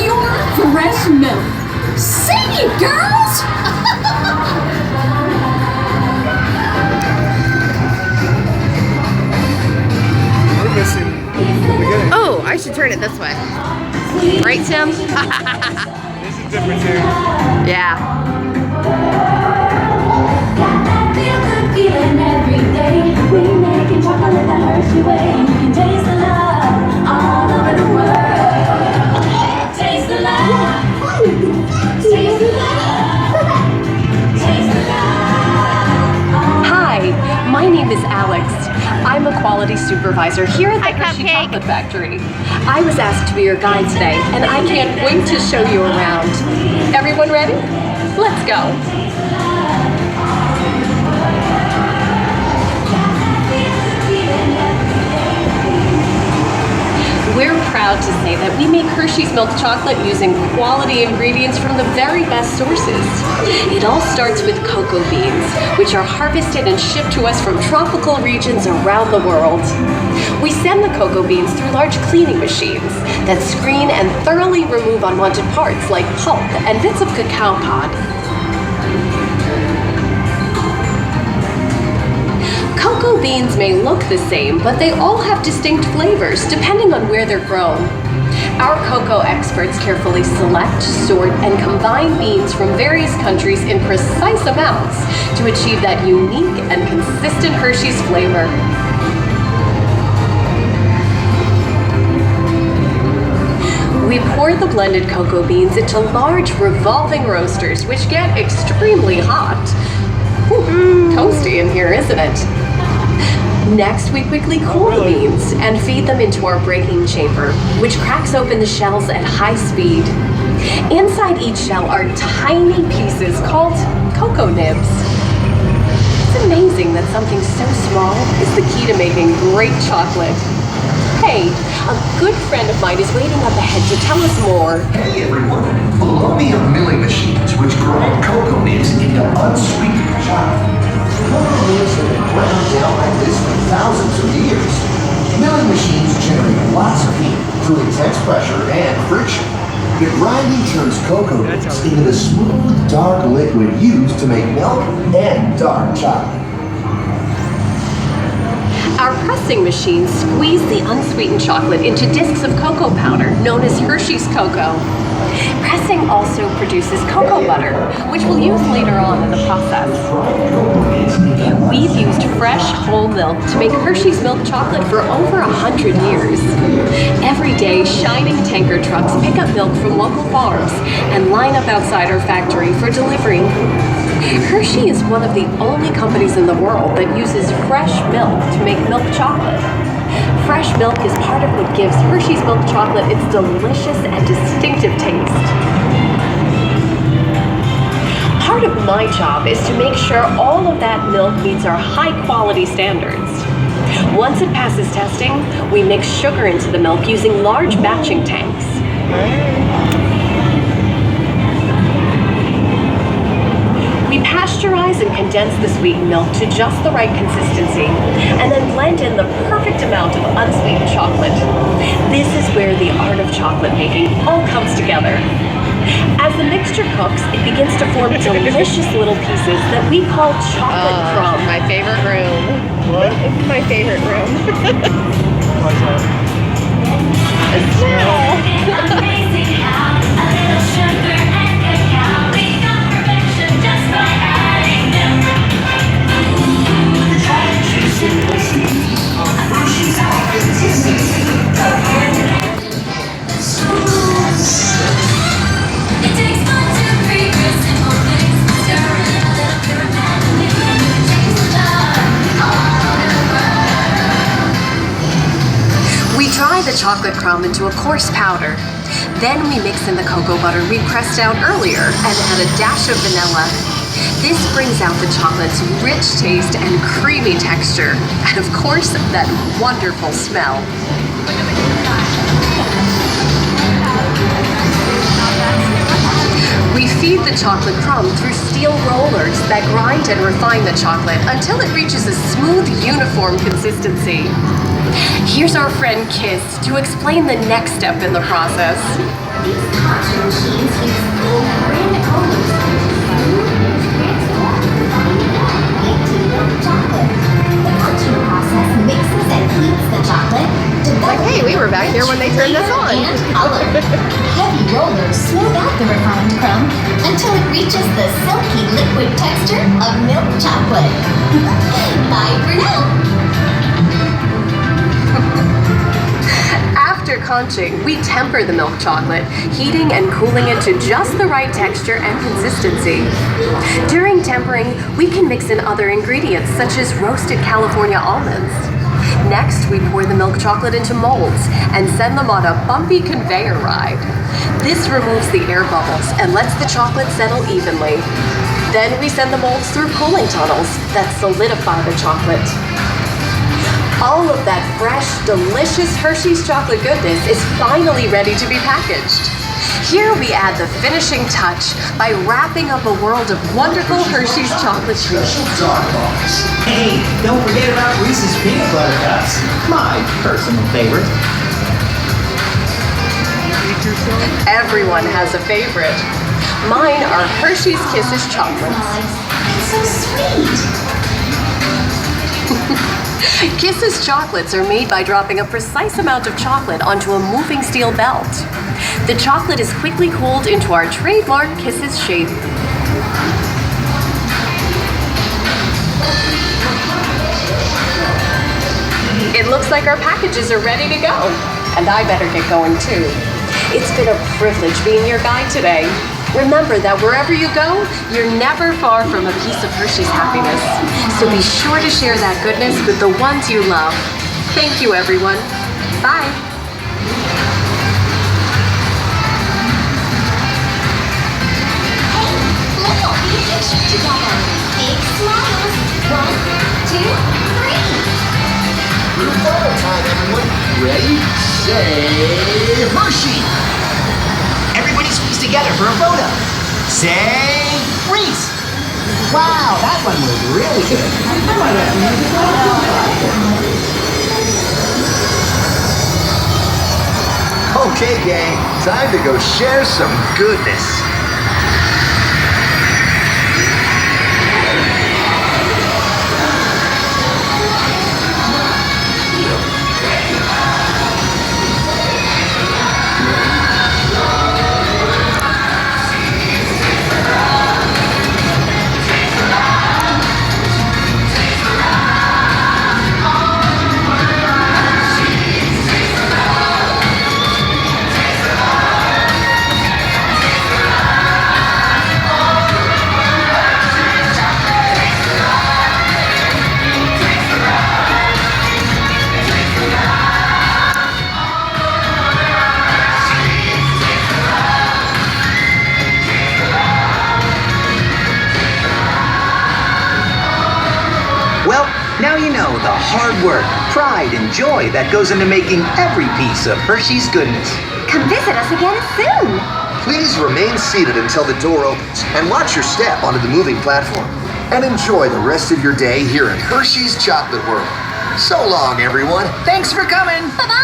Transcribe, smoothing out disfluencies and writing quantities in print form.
Your fresh milk. Sing it, girls! We're missing the beginning. Oh, I should turn it this way. Right, Tim? This is different here. Yeah. Feeling every day, we making chocolate the Hershey way. You can taste the love all over the world. Taste the love. Taste the love. Taste the love. Hi, my name is Alex. I'm a quality supervisor here at the Hershey Chocolate Factory. I was asked to be your guide today, and I can't wait to show you around. Everyone ready? Let's go. We're proud to say that we make Hershey's milk chocolate using quality ingredients from the very best sources. It all starts with cocoa beans, which are harvested and shipped to us from tropical regions around the world. We send the cocoa beans through large cleaning machines that screen and thoroughly remove unwanted parts like pulp and bits of cacao pod. Cocoa beans may look the same, but they all have distinct flavors depending on where they're grown. Our cocoa experts carefully select, sort, and combine beans from various countries in precise amounts to achieve that unique and consistent Hershey's flavor. We pour the blended cocoa beans into large revolving roasters, which get extremely hot. Toasty in here, isn't it? Next, we quickly cool the beans and feed them into our breaking chamber, which cracks open the shells at high speed. Inside each shell are tiny pieces called cocoa nibs. It's amazing that something so small is the key to making great chocolate. Hey, a good friend of mine is waiting up ahead to tell us more. Hey everyone, below me are milling machines which grind cocoa nibs into unsweetened chocolate. Cocoa nibs have been ground down like this for thousands of years. Milling machines generate lots of heat through intense pressure and friction. The grinding turns cocoa nibs into the smooth, dark liquid used to make milk and dark chocolate. Our pressing machines squeeze the unsweetened chocolate into discs of cocoa powder, known as Hershey's cocoa. Pressing also produces cocoa butter, which we'll use later on in the process. We've used fresh whole milk to make Hershey's milk chocolate for over 100 years. Every day, shining tanker trucks pick up milk from local farms and line up outside our factory for delivery. Hershey is one of the only companies in the world that uses fresh milk to make milk chocolate. Fresh milk is part of what gives Hershey's milk chocolate its delicious and distinctive taste. Part of my job is to make sure all of that milk meets our high-quality standards. Once it passes testing, we mix sugar into the milk using large batching tanks. We pasteurize and condense the sweetened milk to just the right consistency, and then blend in the perfect amount of unsweetened chocolate. This is where the art of chocolate making all comes together. As the mixture cooks, it begins to form delicious little pieces that we call chocolate crumb. My favorite room. What? It's my favorite room. Why's that? The smell. Amazing how a little sugar and cacao become perfection just by adding them. Try to simplicity of Hershey's authenticity. It takes 1, 2, 3 real simple things. Stir in a little pure imagination. Taste the love all over the world. We dry the chocolate crumb into a coarse powder. Then we mix in the cocoa butter we pressed out earlier and add a dash of vanilla. This brings out the chocolate's rich taste and creamy texture, and of course, that wonderful smell. We feed the chocolate crumb through steel rollers that grind and refine the chocolate until it reaches a smooth, uniform consistency. Here's our friend Kiss to explain the next step in the process. These conching machines use brand coolers to transform into milk chocolate. The conching process mixes and heats the chocolate, developing Hey, we were back here when they turned this on. and color. Heavy rollers smooth out the refined crumb until it reaches the silky liquid texture of milk chocolate. Bye for now. After conching, we temper the milk chocolate, heating and cooling it to just the right texture and consistency. During tempering, we can mix in other ingredients such as roasted California almonds. Next, we pour the milk chocolate into molds and send them on a bumpy conveyor ride. This removes the air bubbles and lets the chocolate settle evenly. Then we send the molds through cooling tunnels that solidify the chocolate. All of that fresh, delicious Hershey's chocolate goodness is finally ready to be packaged. Here we add the finishing touch by wrapping up a world of wonderful Hershey's chocolate treats. Special dark bars. Hey, don't forget about Reese's Peanut Butter Cups, my personal favorite. Everyone has a favorite. Mine are Hershey's Kisses chocolates. It's so sweet. Kisses chocolates are made by dropping a precise amount of chocolate onto a moving steel belt. The chocolate is quickly cooled into our trademark Kisses shape. It looks like our packages are ready to go, and I better get going too. It's been a privilege being your guide today. Remember that wherever you go, you're never far from a piece of Hershey's happiness. So be sure to share that goodness with the ones you love. Thank you, everyone. Bye. Hey, let's all be a picture together. Big smiles. 1, 2, 3. Group photo time, everyone. Ready, say, Hershey. Everybody squeeze together for a photo. Say Reese. Wow, that one was really good. Okay, gang, time to go share some goodness. Well, now you know the hard work, pride, and joy that goes into making every piece of Hershey's goodness. Come visit us again soon. Please remain seated until the door opens and watch your step onto the moving platform. And enjoy the rest of your day here in Hershey's Chocolate World. So long, everyone. Thanks for coming. Bye-bye.